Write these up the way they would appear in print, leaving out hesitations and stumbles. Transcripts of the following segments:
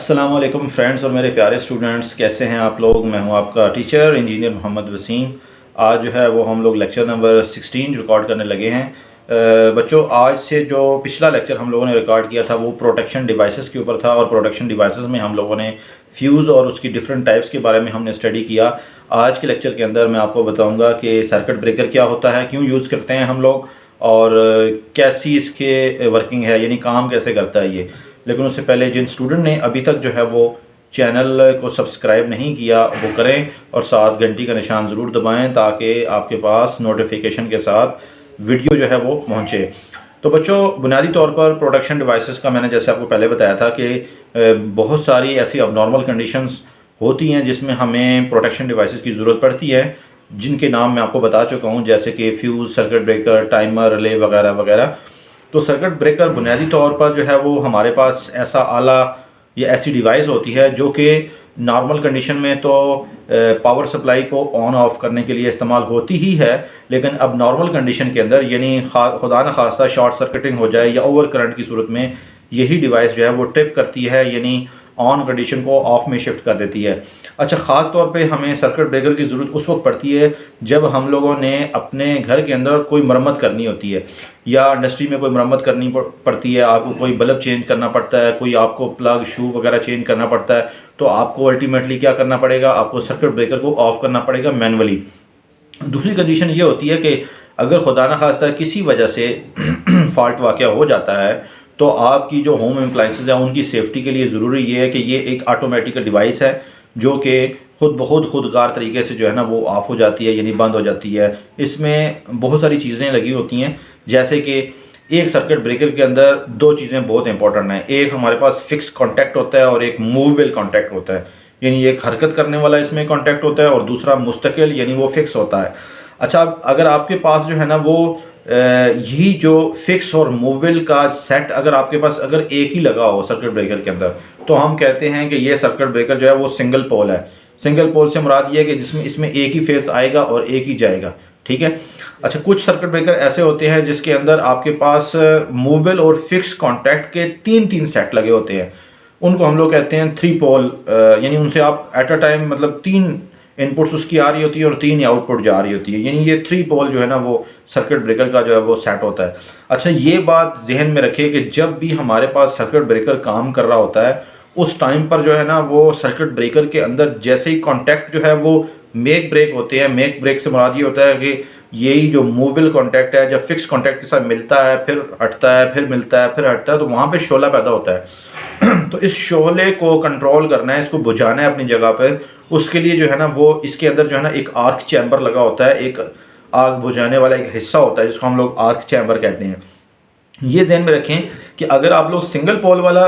अस्सलाम वालेकुम फ्रेंड्स और मेरे प्यारे स्टूडेंट्स, कैसे हैं आप लोग। मैं हूं आपका टीचर इंजीनियर मोहम्मद वसीम। आज जो है वो हम लोग लेक्चर नंबर 16 रिकॉर्ड करने लगे हैं। बच्चों, आज से जो पिछला लेक्चर हम लोगों ने रिकॉर्ड किया था वो प्रोटेक्शन डिवाइसेस के ऊपर था और प्रोटेक्शन डिवाइसेस में हम लोगों ने फ्यूज़ और उसकी डिफरेंट टाइप्स के बारे में हमने स्टडी किया। आज के लेक्चर के अंदर मैं आपको बताऊँगा कि सर्किट ब्रेकर क्या होता है, क्यों यूज़ करते हैं हम लोग और कैसी इसके वर्किंग है, यानी काम कैसे करता है ये। लेकिन उससे पहले जिन स्टूडेंट ने अभी तक जो है वो चैनल को सब्सक्राइब नहीं किया वो करें और साथ घंटी का निशान ज़रूर दबाएं ताकि आपके पास नोटिफिकेशन के साथ वीडियो जो है वो पहुंचे। तो बच्चों, बुनियादी तौर पर प्रोटेक्शन डिवाइसेस का मैंने जैसे आपको पहले बताया था कि बहुत सारी ऐसी अबनॉर्मल कंडीशंस होती हैं जिसमें हमें प्रोटेक्शन डिवाइसेस की ज़रूरत पड़ती है, जिनके नाम मैं आपको बता चुका हूँ, जैसे कि fuse, circuit breaker, timer, relay वगैरह वगैरह। तो सर्किट ब्रेकर बुनियादी तौर पर जो है वो हमारे पास ऐसा आला या ऐसी डिवाइस होती है जो कि नॉर्मल कंडीशन में तो पावर सप्लाई को ऑन ऑफ करने के लिए इस्तेमाल होती ही है, लेकिन अब नॉर्मल कंडीशन के अंदर यानी खुदा न खास्ता शॉर्ट सर्किटिंग हो जाए या ओवर करंट की सूरत में यही डिवाइस जो है वो ट्रिप करती है, यानी ऑन कंडीशन को ऑफ में शिफ्ट कर देती है। अच्छा, ख़ास तौर पे हमें सर्किट ब्रेकर की ज़रूरत उस वक्त पड़ती है जब हम लोगों ने अपने घर के अंदर कोई मरम्मत करनी होती है या इंडस्ट्री में कोई मरम्मत करनी पड़ती है, आपको कोई बल्ब चेंज करना पड़ता है, कोई आपको प्लग शू वगैरह चेंज करना पड़ता है, तो आपको अल्टीमेटली क्या करना पड़ेगा, आपको सर्किट ब्रेकर को ऑफ़ करना पड़ेगा मैनुअली। दूसरी कंडीशन ये होती है कि अगर खुदा न खास्ता किसी वजह से फॉल्ट वाक़या हो जाता है तो आपकी जो होम अप्लाइंसेस हैं उनकी सेफ्टी के लिए ज़रूरी ये है कि ये एक ऑटोमेटिकल डिवाइस है जो कि खुदगार तरीके से जो है ना वो ऑफ़ हो जाती है, यानी बंद हो जाती है। इसमें बहुत सारी चीज़ें लगी होती हैं, जैसे कि एक सर्किट ब्रेकर के अंदर दो चीज़ें बहुत इंपॉर्टेंट हैं। एक हमारे पास फिक्स कॉन्टैक्ट होता है और एक मूवेबल कॉन्टैक्ट होता है, यानी एक हरकत करने वाला इसमें कॉन्टैक्ट होता है और दूसरा मुस्तकिल, यानी वो फिक्स होता है। अच्छा, अगर आपके पास जो है ना वो यही जो फिक्स और मूवेबल का सेट अगर आपके पास अगर एक ही लगा हो सर्किट ब्रेकर के अंदर, तो हम कहते हैं कि ये सर्किट ब्रेकर जो है वो सिंगल पोल है। सिंगल पोल से मुराद ये है कि जिसमें इसमें एक ही फेस आएगा और एक ही जाएगा, ठीक है। अच्छा, कुछ सर्किट ब्रेकर ऐसे होते हैं जिसके अंदर आपके पास मूवेबल और फिक्स कॉन्टैक्ट के तीन तीन सेट लगे होते हैं, उनको हम लोग कहते हैं थ्री पोल, यानी उनसे आप एट अ टाइम मतलब तीन इनपुट्स उसकी आ रही होती है और तीन ही आउटपुट जा रही होती है, यानी ये थ्री पोल जो है ना वो सर्किट ब्रेकर का जो है वो सेट होता है। अच्छा, ये बात जहन में रखिए कि जब भी हमारे पास सर्किट ब्रेकर काम कर रहा होता है उस टाइम पर जो है ना वो सर्किट ब्रेकर के अंदर जैसे ही कॉन्टैक्ट जो है वो मेक ब्रेक होते हैं। मेक ब्रेक से मुराद ये होता है कि यही जो मूवेबल कॉन्टैक्ट है जब फिक्स कॉन्टैक्ट के साथ मिलता है, फिर हटता है, फिर मिलता है, फिर हटता है, तो वहाँ पे शोला पैदा होता है। तो इस शोले को कंट्रोल करना है, इसको बुझाना है अपनी जगह पर। उसके लिए जो है ना वो इसके अंदर जो है ना एक आर्क चैम्बर लगा होता है, एक आग बुझाने वाला एक हिस्सा होता है जिसको हम लोग आर्क चैम्बर कहते हैं। ये ध्यान में रखें कि अगर आप लोग सिंगल पोल वाला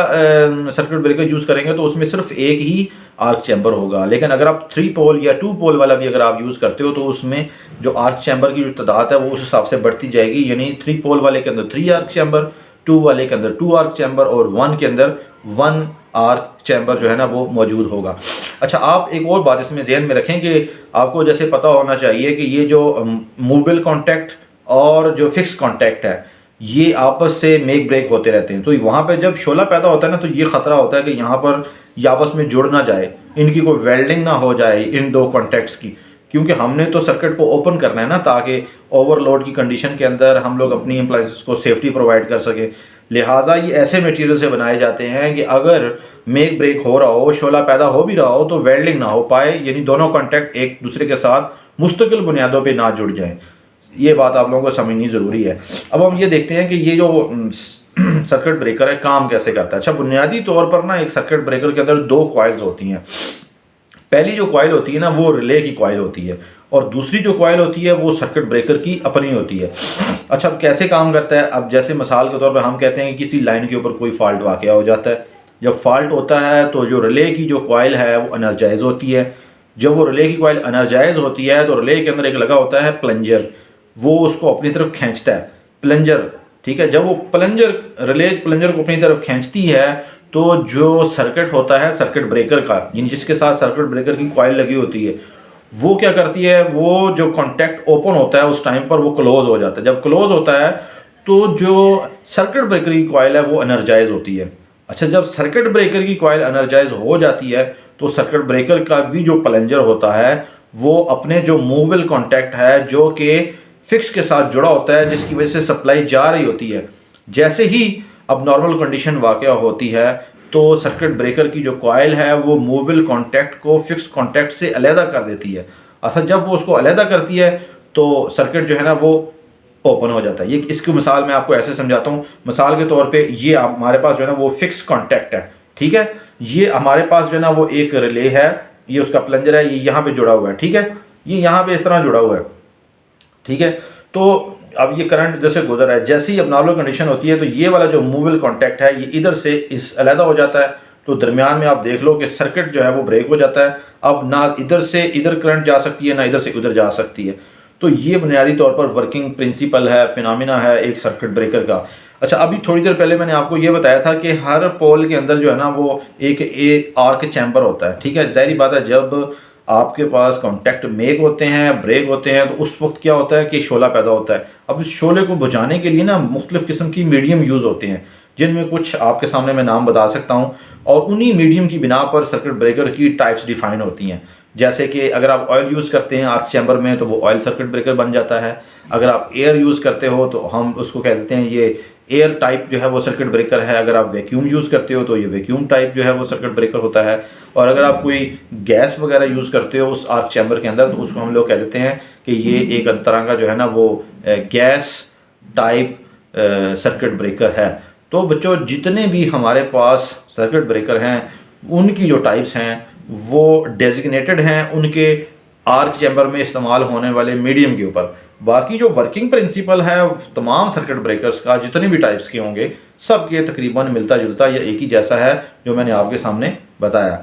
सर्किट ब्रेकर यूज़ करेंगे तो उसमें सिर्फ एक ही आर्क चैम्बर होगा, लेकिन अगर आप थ्री पोल या टू पोल वाला भी अगर आप यूज़ करते हो तो उसमें जो आर्क चैम्बर की जो तादाद है वो उस हिसाब से बढ़ती जाएगी, यानी थ्री पोल वाले के अंदर थ्री आर्क चैम्बर, टू वाले के अंदर टू आर्क चैम्बर और वन के अंदर वन आर्क चैम्बर जो है ना वो मौजूद होगा। अच्छा, आप एक और बात इसमें ध्यान में रखें कि आपको जैसे पता होना चाहिए कि ये जो मूवेबल कॉन्टैक्ट और जो फिक्स कॉन्टैक्ट है ये आपस से मेक ब्रेक होते रहते हैं। तो वहाँ पे जब शोला पैदा होता है ना तो ये ख़तरा होता है कि यहाँ पर ये आपस में जुड़ ना जाए, इनकी कोई वेल्डिंग ना हो जाए इन दो कॉन्टैक्ट्स की, क्योंकि हमने तो सर्किट को ओपन करना है ना ताकि ओवरलोड की कंडीशन के अंदर हम लोग अपनी अप्लायंसेस को सेफ्टी प्रोवाइड कर सकें। लिहाजा ये ऐसे मटेरियल से बनाए जाते हैं कि अगर मेक ब्रेक हो रहा हो, शोला पैदा हो भी रहा हो तो वेल्डिंग ना हो पाए, यानी दोनों कॉन्टैक्ट एक दूसरे के साथ मुस्तकिल बुनियादों पर ना जुड़ जाएँ। ये बात आप लोगों को समझनी ज़रूरी है। अब हम ये देखते हैं कि ये जो सर्किट ब्रेकर है काम कैसे करता है। अच्छा, बुनियादी तौर पर ना एक सर्किट ब्रेकर के अंदर दो कॉइल्स होती हैं। पहली जो कॉइल होती है ना वो रिले की कॉइल होती है और दूसरी जो कॉइल होती है वो सर्किट ब्रेकर की अपनी होती है। अच्छा, अब कैसे काम करता है, अब जैसे मिसाल के तौर पर हम कहते हैं कि किसी लाइन के ऊपर कोई फॉल्ट वाक़या हो जाता है। जब फॉल्ट होता है तो जो रिले की जो कॉइल है वो एनर्जाइज होती है। जब वो रिले की कॉइल एनर्जाइज होती है तो रिले के अंदर एक लगा होता है प्लंजर, वो उसको अपनी तरफ खींचता है, प्लंजर, ठीक है। जब वो रिले प्लंजर को अपनी तरफ खींचती है तो जो सर्किट होता है सर्किट ब्रेकर का, यानी जिसके साथ सर्किट ब्रेकर की कॉइल लगी होती है, वो क्या करती है, वो जो कॉन्टैक्ट ओपन होता है उस टाइम पर वो क्लोज हो जाता है। जब क्लोज होता है तो जो सर्किट ब्रेकर की कॉइल है वो एनर्जाइज होती है। अच्छा, जब सर्किट ब्रेकर की कॉइल एनर्जाइज हो जाती है तो सर्किट ब्रेकर का भी जो प्लंजर होता है वो अपने जो मूवेबल कॉन्टैक्ट है जो कि फिक्स के साथ जुड़ा होता है, जिसकी वजह से सप्लाई जा रही होती है, जैसे ही अब नॉर्मल कंडीशन वाक़या होती है तो सर्किट ब्रेकर की जो कॉइल है वो मूवेबल कॉन्टैक्ट को फिक्स कॉन्टैक्ट से अलहदा कर देती है। अच्छा, जब वो उसको अलहदा करती है तो सर्किट जो है ना वो ओपन हो जाता है। ये इसकी मिसाल मैं आपको ऐसे समझाता हूँ। मिसाल के तौर पे ये हमारे पास जो है ना वो फिक्स कॉन्टैक्ट है, ठीक है। ये हमारे पास जो है ना वो एक रिले है, ये उसका प्लंजर है, ये यहाँ पे जुड़ा हुआ है, ठीक है। ये यहाँ पे इस तरह जुड़ा हुआ है, ठीक है। तो अब ये करंट जैसे गुजर रहा है, जैसे ही अब नॉर्मल कंडीशन होती है तो ये वाला जो मूवेबल कॉन्टैक्ट है ये इधर से इस अलहदा हो जाता है, तो दरमियान में आप देख लो कि सर्किट जो है वो ब्रेक हो जाता है। अब ना इधर से इधर करंट जा सकती है ना इधर से उधर जा सकती है। तो ये बुनियादी तौर पर वर्किंग प्रिंसिपल है, फिनोमिना है एक सर्किट ब्रेकर का। अच्छा, अभी थोड़ी देर पहले मैंने आपको ये बताया था कि हर पोल के अंदर जो है ना वो एक आर्क चैम्बर होता है, ठीक है। ज़ाहिर बात है, जब आपके पास कॉन्टैक्ट मेक होते हैं, ब्रेक होते हैं, तो उस वक्त क्या होता है कि शोला पैदा होता है। अब इस शोले को बुझाने के लिए ना मुख्तलिफ़ किस्म की मीडियम यूज़ होते हैं, जिनमें कुछ आपके सामने मैं नाम बता सकता हूँ, और उन्हीं मीडियम की बिना पर सर्किट ब्रेकर की टाइप्स डिफ़ाइन होती हैं। जैसे कि अगर आप ऑयल यूज़ करते हैं आर्क चैम्बर में तो वो ऑयल सर्किट ब्रेकर बन जाता है। अगर आप एयर यूज़ करते हो तो हम उसको कह देते हैं ये एयर टाइप जो है वो सर्किट ब्रेकर है। अगर आप वैक्यूम यूज़ करते हो तो ये वैक्यूम टाइप जो है वो सर्किट ब्रेकर होता है। और अगर आप कोई गैस वगैरह यूज़ करते हो उस आर्क चैम्बर के अंदर तो उसको हम लोग कह देते हैं कि ये एक तरह का जो है ना वो गैस टाइप सर्किट ब्रेकर है। तो बच्चों, जितने भी हमारे पास सर्किट ब्रेकर हैं उनकी जो टाइप्स हैं वो डेजिग्नेटेड हैं उनके आर्क चैम्बर में इस्तेमाल होने वाले मीडियम के ऊपर। बाकी जो वर्किंग प्रिंसिपल है तमाम सर्किट ब्रेकर्स का जितने भी टाइप्स के होंगे सब के तकरीबन मिलता जुलता या एक ही जैसा है जो मैंने आपके सामने बताया।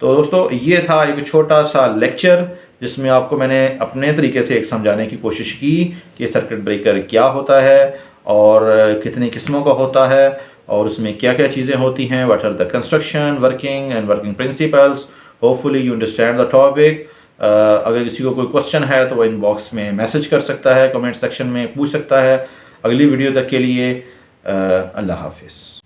तो दोस्तों, ये था एक छोटा सा लेक्चर जिसमें आपको मैंने अपने तरीके से एक समझाने की कोशिश की कि सर्किट ब्रेकर क्या होता है और कितनी किस्मों का होता है और उसमें क्या क्या चीज़ें होती हैं, what are the construction, working and working principles. Hopefully you understand the topic. अगर किसी को कोई क्वेश्चन है तो वो इनबॉक्स में मैसेज कर सकता है, कमेंट सेक्शन में पूछ सकता है। अगली वीडियो तक के लिए अल्लाह हाफिज़।